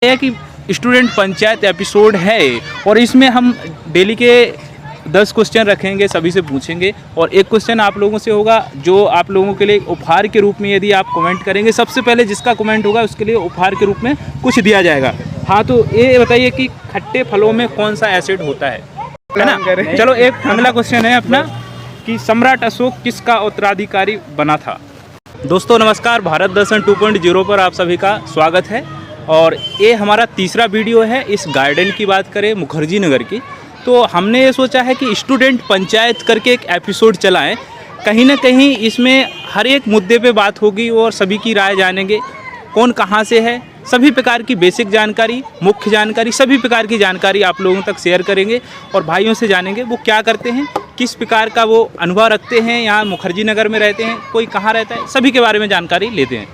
है कि student panchayat episode है और इसमें हम डेली के 10 क्वेश्चन रखेंगे, सभी से पूछेंगे और एक क्वेश्चन आप लोगों से होगा जो आप लोगों के लिए उपहार के रूप में यदि आप कमेंट करेंगे, सबसे पहले जिसका कमेंट होगा उसके लिए उपहार के रूप में कुछ दिया जाएगा। हाँ, तो ये बताइए कि खट्टे फलों में कौन सा एसिड होता है ना? चलो एक अगला क्वेश्चन है अपना कि सम्राट अशोक किसका उत्तराधिकारी बना था। दोस्तों नमस्कार, भारत दर्शन 2.0 पर आप सभी का स्वागत है और ये हमारा तीसरा वीडियो है। इस गार्डन की बात करें मुखर्जी नगर की, तो हमने ये सोचा है कि स्टूडेंट पंचायत करके एक एपिसोड चलाएं। कहीं ना कहीं इसमें हर एक मुद्दे पे बात होगी और सभी की राय जानेंगे, कौन कहाँ से है, सभी प्रकार की बेसिक जानकारी, मुख्य जानकारी, सभी प्रकार की जानकारी आप लोगों तक शेयर करेंगे और भाइयों से जानेंगे वो क्या करते हैं, किस प्रकार का वो अनुभव रखते हैं, यहाँ मुखर्जी नगर में रहते हैं, कोई कहाँ रहता है, सभी के बारे में जानकारी लेते हैं।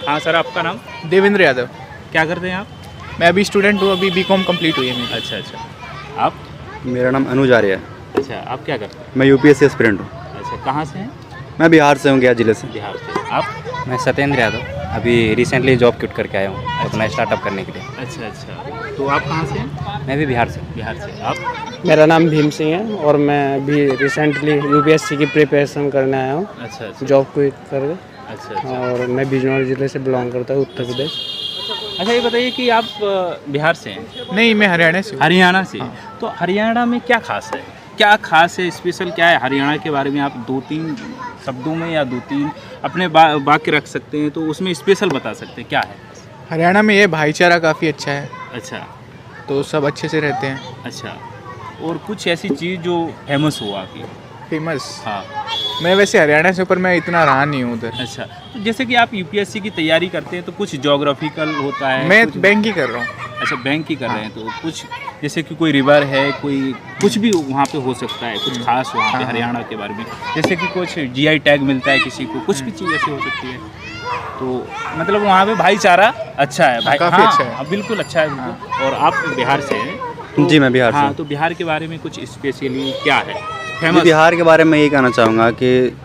हाँ सर, आपका नाम? देवेंद्र यादव। क्या करते हैं आप? मैं अभी स्टूडेंट हूँ, अभी बीकॉम कंप्लीट हुई है मेरी। अच्छा, आप? मेरा नाम अनुज आर्य है। अच्छा, आप क्या करते हैं? मैं यूपीएससी एस्पिरेंट हूँ। अच्छा, कहाँ से हैं? मैं बिहार से हूँ, गया जिले से। बिहार से। आप? मैं सत्येंद्र यादव, अभी रिसेंटली जॉब क्विट करके आया हूँ अपना स्टार्टअप करने के लिए। अच्छा, तो आप कहाँ से हैं? मैं भी बिहार से। बिहार से। आप? मेरा नाम भीम सिंह है और मैं अभी रिसेंटली यूपीएससी की प्रिपरेशन करने आया हूँ, अच्छा, जॉब क्विट करके। अच्छा। और मैं बिजनौर ज़िले से बिलोंग करता हूँ, उत्तर प्रदेश। अच्छा, ये बताइए कि आप बिहार से हैं? नहीं, मैं हरियाणा से हूँ। हरियाणा से। तो हरियाणा में क्या खास है, क्या खास है, स्पेशल क्या है हरियाणा के बारे में? आप 2-3 शब्दों में या 2-3 अपने वाक्य रख सकते हैं, तो उसमें स्पेशल बता सकते हैं क्या है? हरियाणा में ये भाईचारा काफ़ी अच्छा है, अच्छा, तो सब अच्छे से रहते हैं। अच्छा। और कुछ ऐसी चीज़ जो फेमस हो आपकी? फेमस? हाँ। मैं वैसे हरियाणा से, ऊपर मैं इतना रहा नहीं हूँ उधर। अच्छा, तो जैसे कि आप यूपीएससी की तैयारी करते हैं तो कुछ ज्योग्राफिकल होता है? मैं कुछ... बैंक ही कर रहा हूँ। अच्छा, बैंक की कर रहे हैं, तो कुछ जैसे कि कोई रिवर है, कोई कुछ भी वहाँ पे हो सकता है, कुछ खास वहाँ पे हरियाणा के बारे में, जैसे कि कुछ जीआई टैग मिलता है किसी को, कुछ भी चीज़ ऐसी हो सकती है। तो मतलब वहाँ पे भाईचारा अच्छा है भाई? काफ़ी अच्छा है। बिल्कुल अच्छा है, बिल्कुल। और आप बिहार से हैं? तो, जी, मैं बिहार से हाँ, हूँ। तो बिहार के बारे में कुछ स्पेशली क्या है मैं फेमस? बिहार के बारे में यही कहना चाहूँगा कि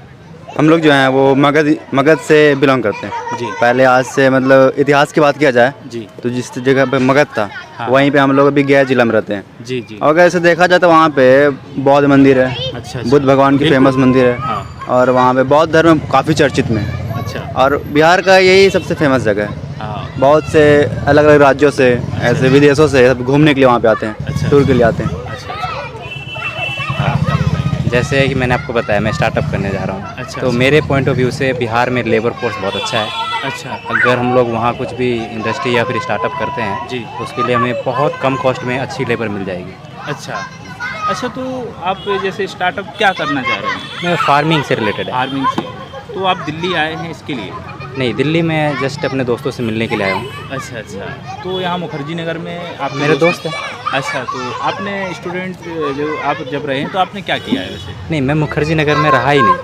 हम लोग जो हैं वो मगध से बिलोंग करते हैं जी। पहले, आज से मतलब इतिहास की बात किया जाए जी तो जिस जगह पे मगध था, हाँ। वहीं पे हम लोग अभी गया जिला में रहते हैं। जी। और अगर ऐसे देखा जाए तो वहाँ पे बौद्ध मंदिर है, अच्छा। बुद्ध भगवान की बिल्कुल। फेमस मंदिर है। हाँ। और वहाँ पे बौद्ध धर्म काफ़ी चर्चित में है। अच्छा। और बिहार का यही सबसे फेमस जगह है। हाँ। बहुत से अलग अलग राज्यों से, ऐसे विदेशों से सब घूमने के लिए वहाँ पे आते हैं। अच्छा। टूर के लिए आते हैं। जैसे कि मैंने आपको बताया, मैं स्टार्टअप करने जा रहा हूँ। अच्छा। तो मेरे पॉइंट ऑफ व्यू से बिहार में लेबर फोर्स बहुत अच्छा है। अच्छा। अगर हम लोग वहाँ कुछ भी इंडस्ट्री या फिर स्टार्टअप करते हैं जी। तो उसके लिए हमें बहुत कम कॉस्ट में अच्छी लेबर मिल जाएगी। अच्छा, तो आप जैसे स्टार्टअप क्या करना चाह रहे हैं? मैं फार्मिंग से रिलेटेड है। फार्मिंग से। तो आप दिल्ली आए हैं इसके लिए? नहीं, दिल्ली में जस्ट अपने दोस्तों से मिलने के लिए आया हूँ। अच्छा। तो यहाँ मुखर्जी नगर में आप मेरे दोस्त हैं। अच्छा, तो आपने स्टूडेंट जो आप जब रहे हैं तो आपने क्या किया है वैसे? नहीं, मैं मुखर्जी नगर में रहा ही नहीं।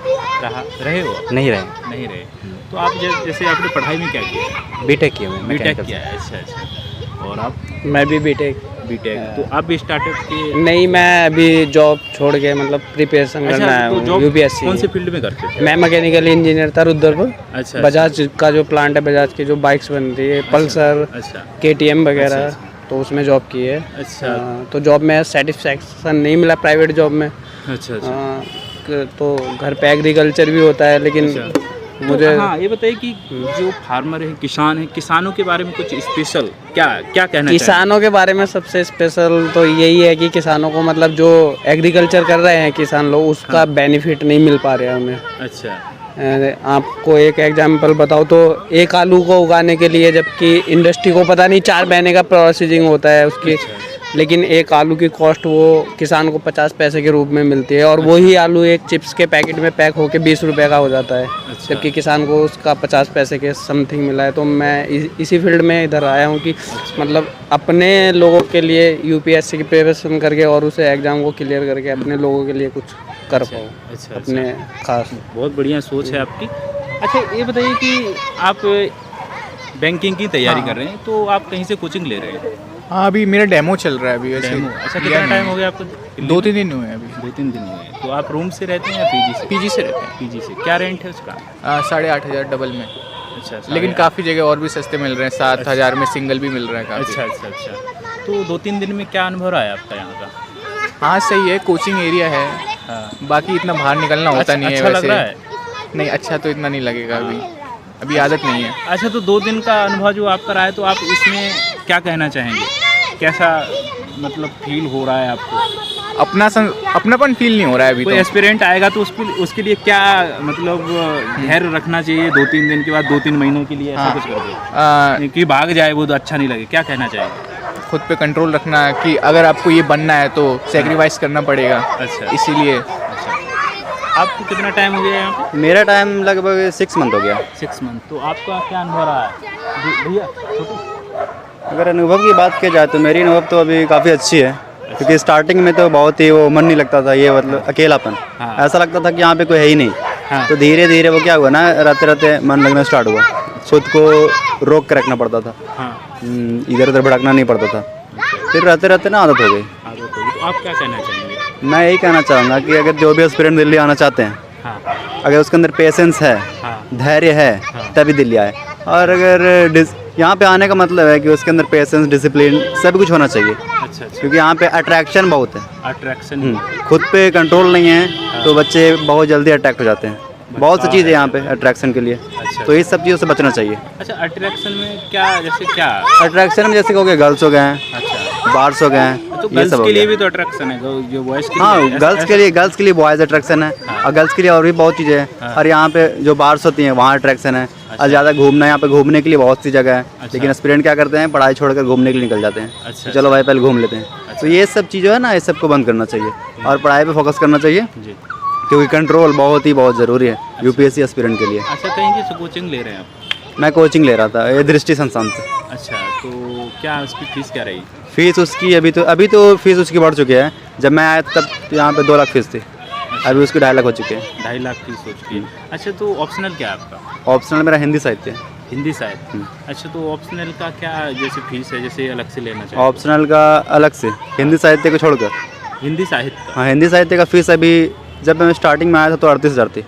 रहे हो? नहीं रहे। तो आप जैसे आपने पढ़ाई में क्या किया? बीटेक किया मैं, बीटेक मैकेनिकल किया है। अच्छा। और आप? मैं भी बीटेक। तो आप भी स्टार्टअप किए? नहीं, मैं अभी जॉब छोड़ के मतलब प्रिपरेशन करने आया तो हूँ जॉब यूपीएससी। कौन से फील्ड में करते थे? मैं मैकेनिकल इंजीनियर था रुद्रपुर। अच्छा। बजाज का जो प्लांट है, बजाज की जो बाइक्स बनती है, पल्सर, अच्छा। केटीएम वगैरह, अच्छा। तो उसमें जॉब की है। अच्छा। तो जॉब में सेटिस्फैक्शन नहीं मिला प्राइवेट जॉब में। अच्छा। तो घर पे एग्रीकल्चर भी होता है, लेकिन मुझे तो हाँ, ये बताइए कि जो फार्मर है, किसान है, किसानों के बारे में कुछ स्पेशल क्या कहना चाहिए? किसानों के बारे में सबसे स्पेशल तो यही है कि किसानों को मतलब जो एग्रीकल्चर कर रहे हैं किसान लोग, उसका बेनिफिट नहीं मिल पा रहा है उन्हें। अच्छा। आपको एक एग्जांपल बताओ तो एक आलू को उगाने के लिए, जबकि इंडस्ट्री को पता नहीं 4 महीने का प्रोसेसिंग होता है उसकी, लेकिन एक आलू की कॉस्ट वो किसान को 50 पैसे के रूप में मिलती है और वही आलू एक चिप्स के पैकेट में पैक होके 20 रुपये का हो जाता है। अच्छा। जबकि किसान को उसका 50 पैसे के समथिंग मिला है। तो मैं इसी फील्ड में इधर आया हूँ कि मतलब अपने लोगों के लिए यूपीएससी की प्रिपरेशन करके और उसे एग्ज़ाम को क्लियर करके अपने लोगों के लिए कुछ कर पाऊँ। अच्छा। अपने खास बहुत बढ़िया सोच है आपकी। अच्छा, ये बताइए कि आप बैंकिंग की तैयारी कर रहे हैं, तो आप कहीं से कोचिंग ले रहे हैं? हाँ, अभी मेरा डेमो चल रहा है अभी वैसे। अच्छा, कितना टाइम हो गया आपको? 2-3 दिन हुए हैं अभी। 2-3 दिन हुए हैं। तो आप रूम से रहते हैं या पीजी से? पीजी से रहते हैं। पीजी से। क्या रेंट है उसका? 8,500 डबल में। अच्छा, लेकिन काफ़ी जगह और भी सस्ते मिल रहे हैं, 7,000 में सिंगल भी मिल रहा है काफ़ी। अच्छा अच्छा अच्छा। तो 2-3 दिन में क्या अनुभव रहा है आपका यहाँ का? हाँ सही है, कोचिंग एरिया है, हाँ। बाकी इतना बाहर निकलना होता नहीं है अच्छा लग वैसे। रहा है? नहीं अच्छा तो इतना नहीं लगेगा अभी आदत नहीं है। अच्छा, तो 2 दिन का अनुभव जो आपका रहा है, तो आप इसमें क्या कहना चाहेंगे? कैसा मतलब फील हो रहा है आपको? अपनापन फील नहीं हो रहा है अभी कोई तो। एस्पिरेंट आएगा तो उसके लिए क्या मतलब धैर्य रखना चाहिए 2-3 दिन के बाद, 2-3 महीनों के लिए ऐसा हाँ। कुछ करके कि भाग जाए वो तो अच्छा नहीं लगे, क्या कहना चाहेंगे? खुद पे कंट्रोल रखना कि अगर आपको ये बनना है तो सेक्रीफाइस करना पड़ेगा। अच्छा। इसीलिए अच्छा, आपको कितना टाइम हो गया यहाँ पे? मेरा टाइम लगभग 6 मंथ हो गया। 6 मंथ। तो आपका क्या अनुभव रहा है भैया? छोटू? अगर अनुभव की बात की जाए तो मेरी अनुभव तो अभी काफ़ी अच्छी है, क्योंकि स्टार्टिंग में तो बहुत ही वो मन नहीं लगता था, ये मतलब अकेलापन, हाँ। ऐसा लगता था कि यहाँ पे कोई है ही नहीं। हाँ। तो धीरे धीरे वो क्या हुआ ना, रहते रहते मन लगना स्टार्ट हुआ, खुद को रोक कर रखना पड़ता था, हाँ। इधर उधर भटकना नहीं पड़ता था, फिर रहते रहते ना आदत हो गई। आदत होगी। तो आप क्या कहना चाहेंगे? मैं यही कहना चाहूँगा कि अगर जो भी एस्पिरेंट दिल्ली आना चाहते हैं, हाँ अगर उसके अंदर पेशेंस है, हाँ धैर्य है, तभी दिल्ली आए। और अगर यहाँ पे आने का मतलब है कि उसके अंदर पेशेंस, डिसिप्लिन सब कुछ होना चाहिए, अच्छा अच्छा। क्योंकि यहाँ पे अट्रैक्शन बहुत है। अट्रैक्शन। खुद पे कंट्रोल नहीं है तो बच्चे बहुत जल्दी अट्रैक्ट हो जाते हैं। बहुत सी चीज़ है यहाँ पे अट्रैक्शन के लिए, अच्छा। तो इस सब चीज़ों से बचना चाहिए। अच्छा, अट्रैक्शन में क्या, जैसे क्या? अट्रैक्शन में जैसे हो गए गर्ल्स हो गए हैं, अच्छा, बार्स हो गए हैं, तो ये गर्ल्स सब हो के लिए गया। भी तो अट्रैक्शन है, जो बॉयज़ के हाँ, लिए गर्ल्स के लिए बॉयज़ अट्रैक्शन है, और गर्ल्स के लिए और भी बहुत चीज़ें हैं। और यहाँ पे जो बार्स होती हैं वहाँ अट्रैक्शन है, और ज़्यादा घूमना, यहाँ पे घूमने के लिए बहुत सी जगह है, लेकिन एस्पिरेंट क्या करते हैं, पढ़ाई छोड़कर घूमने के लिए निकल जाते हैं। अच्छा, चलो भाई पहले घूम लेते हैं। तो ये सब चीज़ें है ना, ये सबको बंद करना चाहिए और पढ़ाई पे फोकस करना चाहिए, जी। क्योंकि कंट्रोल बहुत ज़रूरी है यूपीएससी एस्पिरेंट के लिए। अच्छा, कहीं की कोचिंग ले रहे हैं आप? मैं कोचिंग ले रहा था ये दृष्टि संस्थान से। अच्छा, तो क्या उसकी फीस क्या रही? फीस उसकी अभी तो फीस उसकी बढ़ चुकी है। जब मैं आया तब यहाँ पे 2 लाख फीस थी, अभी उसकी 2.5 लाख हो चुके हैं। 2.5 लाख फीस हो चुकी है। अच्छा, तो ऑप्शनल क्या है आपका? ऑप्शनल मेरा हिंदी साहित्य है। हिंदी साहित्य। अच्छा, तो ऑप्शनल का क्या जैसे फीस है, जैसे अलग से लेना चाहिए? ऑप्शनल का अलग से, हिंदी साहित्य को छोड़कर। हिंदी साहित्य का? हाँ, हिंदी साहित्य का फीस अभी जब मैं स्टार्टिंग में आया था तो 38,000 थी,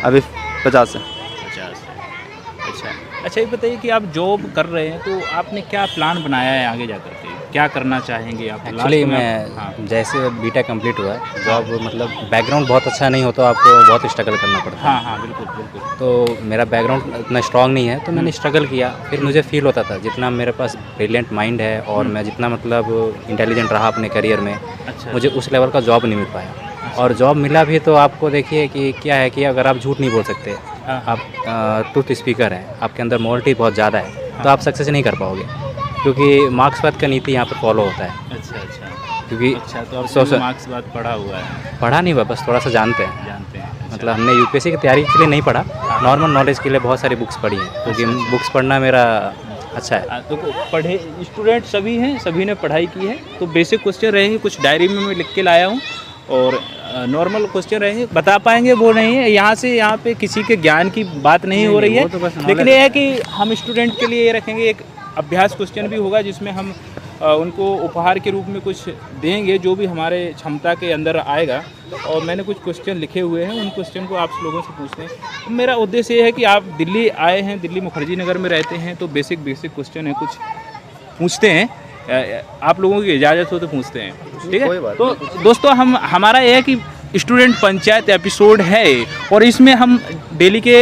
अभी 50 है। 50 है। अच्छा, ये बताइए कि आप जॉब कर रहे हैं तो आपने क्या प्लान बनाया है आगे जाकर के, क्या करना चाहेंगे आप? एक्चुअली लास्ट में मैं हाँ। जैसे बीटेक कंप्लीट हुआ है, जॉब मतलब बैकग्राउंड बहुत अच्छा नहीं हो तो आपको बहुत स्ट्रगल करना पड़ता है। हाँ हाँ, बिल्कुल बिल्कुल। तो मेरा बैकग्राउंड इतना स्ट्रांग नहीं है, तो मैंने स्ट्रगल किया। फिर मुझे फील होता था जितना मेरे पास ब्रिलियंट माइंड है और मैं जितना मतलब इंटेलिजेंट रहा अपने करियर में, अच्छा। मुझे उस लेवल का जॉब नहीं मिल पाया। और जॉब मिला भी तो आपको देखिए कि क्या है कि अगर आप झूठ नहीं बोल सकते, हाँ। आप ट्रूथ स्पीकर हैं, आपके अंदर मोरलिटी बहुत ज़्यादा है, तो आप सक्सेस नहीं कर पाओगे, क्योंकि मार्क्सवाद का नीति यहाँ पर फॉलो होता है। अच्छा अच्छा। क्योंकि अच्छा, तो आप सोशल मार्क्स बात पढ़ा हुआ है? पढ़ा नहीं हुआ, बस थोड़ा सा जानते हैं। जानते हैं। अच्छा। मतलब हमने यूपीएससी की तैयारी के लिए नहीं पढ़ा, नॉर्मल नॉलेज के लिए बहुत सारी बुक्स पढ़ी हैं, क्योंकि बुक्स पढ़ना मेरा अच्छा है। तो पढ़े स्टूडेंट सभी हैं, सभी ने पढ़ाई की है, तो बेसिक क्वेश्चन रहेंगे, कुछ डायरी में मैं लिख के लाया हूँ, और नॉर्मल क्वेश्चन रहेंगे, बता पाएंगे वो नहीं है। यहाँ पे किसी के ज्ञान की बात नहीं हो रही है, वो तो बस लेकिन ये है कि हम स्टूडेंट के लिए ये रखेंगे, एक अभ्यास क्वेश्चन भी होगा जिसमें हम उनको उपहार के रूप में कुछ देंगे जो भी हमारे क्षमता के अंदर आएगा। और मैंने कुछ क्वेश्चन लिखे हुए हैं, उन क्वेश्चन को आप लोगों से पूछते हैं। तो मेरा उद्देश्य ये है कि आप दिल्ली आए हैं, दिल्ली मुखर्जी नगर में रहते हैं, तो बेसिक क्वेश्चन है, कुछ पूछते हैं, आप लोगों की इजाज़त हो तो पूछते हैं, ठीक कोई है? बात तो दोस्तों, हमारा ये है कि स्टूडेंट पंचायत एपिसोड है, और इसमें हम डेली के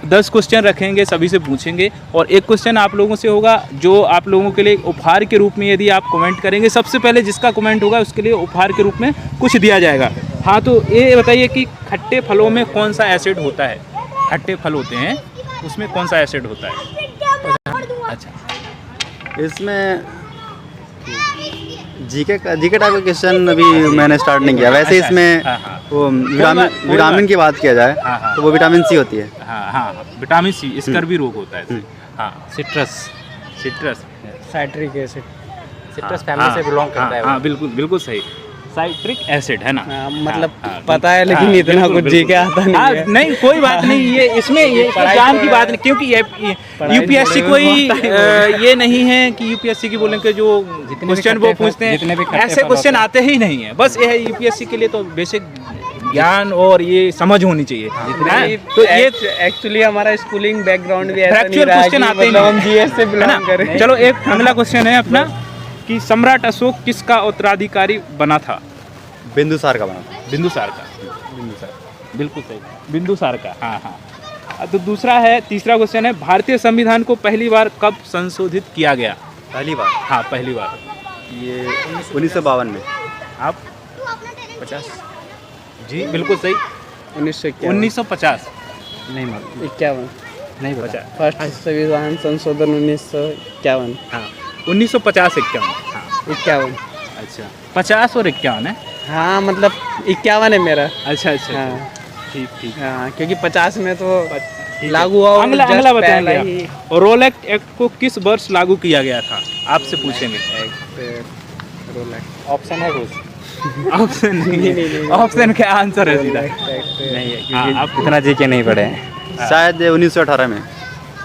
10 क्वेश्चन रखेंगे, सभी से पूछेंगे, और एक क्वेश्चन आप लोगों से होगा जो आप लोगों के लिए उपहार के रूप में, यदि आप कमेंट करेंगे, सबसे पहले जिसका कमेंट होगा उसके लिए उपहार के रूप में कुछ दिया जाएगा। हाँ, तो ये बताइए कि खट्टे फलों में कौन सा एसिड होता है? खट्टे फल होते हैं, उसमें कौन सा एसिड होता है? अच्छा, इसमें जीके टाइप का क्वेश्चन अभी मैंने स्टार्ट नहीं किया। वैसे अच्छा, इसमें हाँ, हाँ। वो कोई विटामिन की बात किया जाए हाँ, हाँ। तो वो विटामिन सी होती है। हाँ हाँ, विटामिन सी, स्कर्वी रोग होता है। हाँ, citrus citric acid. Citrus family से बिलोंग करता है वो। हाँ, बिल्कुल बिल्कुल सही, साइट्रिक एसिड है ना? मतलब हाँ, पता है, लेकिन हाँ, इतना बिल्कुल, कुछ जी के आता नहीं हाँ, है। नहीं, कोई बात नहीं, ये इसमें ये ज्ञान की बात नहीं, क्योंकि ये यूपीएससी कोई ये नहीं है कि यूपीएससी की बोलेंगे जो क्वेश्चन वो पूछते जितने भी हैं खट्टे ऐसे फल क्वेश्चन होते हैं। आते ही नहीं है। बस ये है यूपीएससी के लिए तो बेसिक ज्ञान और ये समझ होनी चाहिए हैं? तो ये एक्चुअली हमारा स्कूलिंग बैकग्राउंड भी ऐसा नहीं फैक्चुअल रहा क्वेश्चन कि आते ही मतलब हम नहीं जीएस से है ना? बिलोंग करें। चलो एक अगला क्वेश्चन है अपना कि सम्राट अशोक किसका उत्तराधिकारी बना था? बिंदुसार का बना। बिंदुसार का। बिंदुसार, बिल्कुल सही, बिंदुसार का। हाँ हाँ। तो दूसरा है, तीसरा क्वेश्चन है, भारतीय संविधान को पहली बार कब संशोधित किया गया? पहली बार हाँ पहली बार। ये 1952 में। आप 50 जी बिल्कुल सही, 1950 नहीं मालूम, 51 नहीं पता। फर्स्ट संविधान संशोधन 1951। हाँ 1950 51। हाँ 51। अच्छा 50 और 51 है। हाँ मतलब 51 है मेरा। अच्छा अच्छा हाँ ठीक ठीक। हाँ, क्योंकि 50 में तो ठीक है। लागू हुआ और अगला just अगला पहला बताएंगे ही आप। और रोल एक्ट को किस वर्ष लागू किया गया था? आपसे पूछेंगे। ऑप्शन है कुछ? ऑप्शन नहीं, ऑप्शन क्या आंसर है सीधा? नहीं है, हाँ, क्योंकि आप- इतना जीके नहीं पढ़े हैं। शायद 1918 में।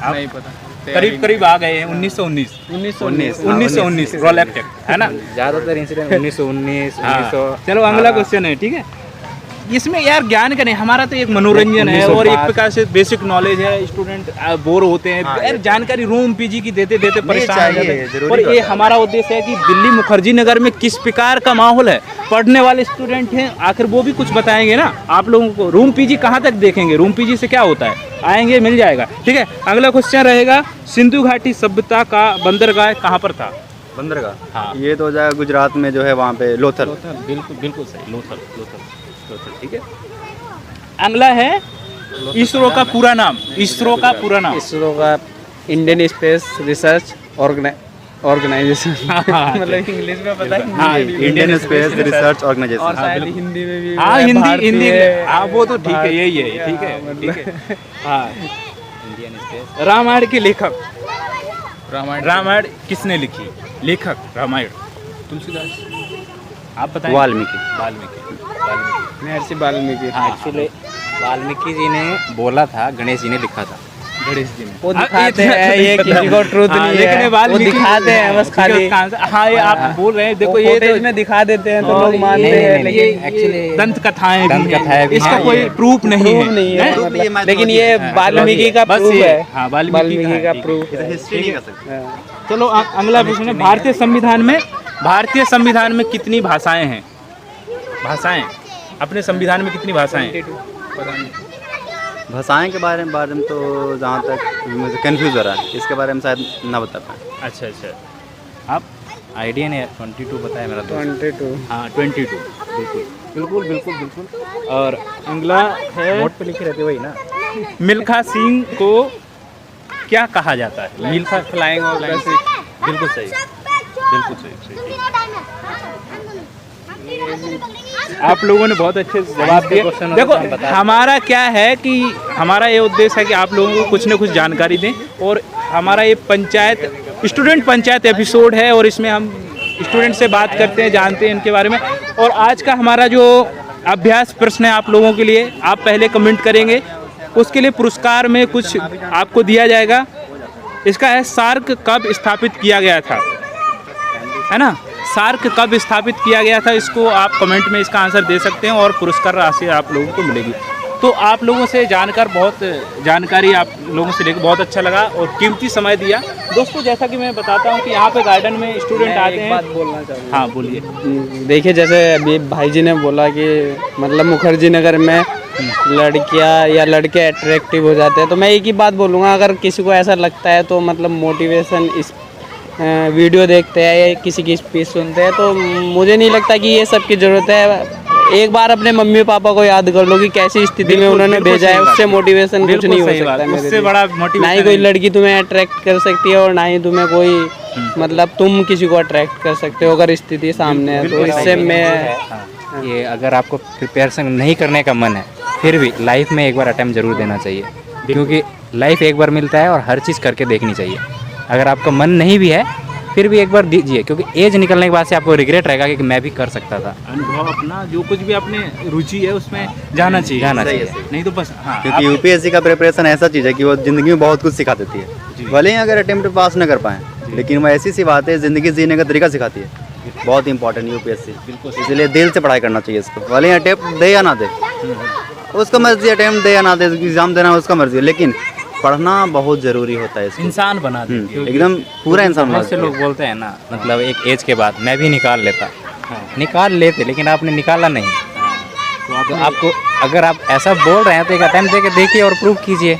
आप नहीं पता। करीब करीब आ गए हैं। 1919 1919 रोल एक्ट है ना? ज़्यादातर इंसिडेंट 1919 हाँ। 1900। चलो अगला क्वेश्चन है, ठीक है? इसमें यार ज्ञान का नहीं, हमारा तो एक मनोरंजन है और एक प्रकार से बेसिक नॉलेज है। स्टूडेंट बोर होते हैं यार, जानकारी रूम पीजी की देते देते परेशान हो जाते हैं। जरूरी और बात ये है। हमारा उद्देश्य है कि दिल्ली मुखर्जी नगर में किस प्रकार का माहौल है, पढ़ने वाले स्टूडेंट हैं, आखिर वो भी कुछ बताएंगे ना आप लोगों को। रूम पीजी कहाँ तक देखेंगे, रूम पीजी से क्या होता है, आएंगे मिल जाएगा, ठीक है? अगला क्वेश्चन रहेगा, सिंधु घाटी सभ्यता का बंदरगाह कहाँ पर था? बंदरगाह। हाँ। ये तो हो जाएगा गुजरात में, जो है वहाँ पे लोथल। बिल्कुल बिल्कुल सही, लोथल लोथल लोथल, ठीक है? अगला है, इसरो का पूरा नाम, इसरो का पूरा नाम। इसरो का इंडियन स्पेस रिसर्च ऑर्गेनाइजेशन। मतलब इंग्लिश में पता है, हाँ, इंडियन स्पेस रिसर्च और ऑर्गेनाइजेशन। शायद हिंदी में भी हाँ हिंदी भारतीय- हिंदी हाँ वो तो ठीक है, यही है, ठीक हाँ, है मतलब- ठीक है। हाँ इंडियन स्पेस रामायण के लेखक, रामायण किसने लिखी? लेखक रामायण तुलसीदास, आप बताएं। वाल्मीकि। वाल्मीकि। महर्षि वाल्मीकि। हाँ, एक्चुअली वाल्मीकि जी ने बोला था, गणेश जी ने लिखा था। गणेश जी ने वो हाँ, दिखाते इतना हैं, तो ये नहीं किसी पता। को truth हाँ, नहीं लेकिन है। वाल्मीकि- वो दिखाते हैं बस ठीक खाली। है, उसका आंसर- हाँ ये आप बोल रहे हैं, देखो वो ये footage तो में दिखा देते हैं तो और लोग मानते नहीं, हैं, नहीं, लेकिन actually दंत कथाएं दंत भी हैं। कथाएं भी इसका हैं। कोई प्रूफ नहीं प्रूफ है, नहीं है हैं? Proof ये मतलब। लेकिन ये mythology है। वाल्मीकि का बस प्रूफ ये- है। हाँ, वाल्मीकि का है, का ठीक है। प्रूफ इसे हिस्ट्री नहीं कर सकते। है। चलो अगला प्रश्न है, भारतीय संविधान में कितनी भाषाएं हैं? भाषाएं, अपने संविधान में कितनी भाषाएं हैं? भाषाएं के बारे में तो जहाँ तक मुझे कंफ्यूज हो रहा है, इसके बारे में शायद ना बता पाए। अच्छा अच्छा, आप आइडिया नहीं है, 22 बताया मेरा दोस्त। 22। हाँ 22 बिल्कुल बिल्कुल बिल्कुल बिल्कुल। और अगला है, नोट पे लिखे रहते वही ना। मिल्खा सिंह को क्या कहा जाता है? Milkha flying officer. बिल्कुल सही, बिल्कुल सही, सही। आप लोगों ने बहुत अच्छे से जवाब दिए। क्वेश्चन होता देखो तो हम बता हमारा क्या है कि हमारा ये उद्देश्य है कि आप लोगों को कुछ न कुछ जानकारी दें, और हमारा ये स्टूडेंट पंचायत एपिसोड है, और इसमें हम स्टूडेंट से बात करते हैं, जानते हैं इनके बारे में। और आज का हमारा जो अभ्यास प्रश्न है आप लोगों के लिए, आप पहले कमेंट करेंगे, उसके लिए पुरस्कार में कुछ आपको दिया जाएगा। इसका है, सार्क कब स्थापित किया गया था, है ना? सार्क कब स्थापित किया गया था, इसको आप कमेंट में इसका आंसर दे सकते हैं और पुरस्कार राशि आप लोगों को मिलेगी। तो आप लोगों से जानकर बहुत जानकारी आप लोगों से लेकर बहुत अच्छा लगा और कीमती समय दिया। दोस्तों जैसा कि मैं बताता हूँ कि यहाँ पे गार्डन में स्टूडेंट आते हैं। बात बोलना चाहूँगा। हाँ बोलिए। देखिए, जैसे अभी भाई जी ने बोला कि मतलब मुखर्जी नगर में लड़कियां या लड़के अट्रैक्टिव हो जाते हैं, तो मैं एक ही बात बोलूँगा, अगर किसी को ऐसा लगता है तो मतलब मोटिवेशन इस वीडियो देखते हैं या किसी की स्पीच सुनते हैं, तो मुझे नहीं लगता कि ये सब की ज़रूरत है। एक बार अपने मम्मी पापा को याद कर लो कि कैसी स्थिति में उन्होंने भेजा है, उससे मोटिवेशन कुछ नहीं हो सकता है मेरे उससे लिए। बड़ा ना मोटिवेशन ही कोई लड़की तुम्हें अट्रैक्ट कर सकती है और ना ही तुम्हें कोई मतलब तुम किसी को अट्रैक्ट कर सकते हो अगर स्थिति सामने है। तो इससे मैं ये अगर आपको प्रिपरेशन नहीं करने का मन है, फिर भी लाइफ में एक बार अटैम्प्ट जरूर देना चाहिए, क्योंकि लाइफ एक बार मिलता है और हर चीज़ करके देखनी चाहिए। अगर आपका मन नहीं भी है फिर भी एक बार दीजिए, क्योंकि एज निकलने के बाद से आपको रिग्रेट रहेगा कि मैं भी कर सकता था। अनुभव अपना जो कुछ भी अपने रुचि है उसमें जाना चाहिए, जाना सही चाहिए। है। नहीं तो बस हाँ क्योंकि यूपीएससी का प्रिपरेशन ऐसा चीज़ है कि वो ज़िंदगी में बहुत कुछ सिखा देती जी। है। भले ही अगर अटेम्प्ट पास न कर पाएँ, लेकिन वो ऐसी सी बात है ज़िंदगी जीने का तरीका सिखाती है। बहुत इंपॉर्टेंट यूपीएससी, इसलिए दिल से पढ़ाई करना चाहिए इसको। भले अटेम्प्ट दे या ना दे, उसका मर्जी, अटेम्प्ट दे या ना दे, एग्जाम देना उसका मर्जी है, लेकिन पढ़ना बहुत ज़रूरी होता है इसको। इंसान बना देती है। एकदम पूरा इंसान बहुत से बना लोग बोलते हैं ना, मतलब एक एज के बाद मैं भी निकाल लेता, निकाल लेते, लेकिन आपने निकाला नहीं। तो आपको अगर आप ऐसा बोल रहे हैं तो एक अटेम्प्ट दे के देखिए और प्रूव कीजिए।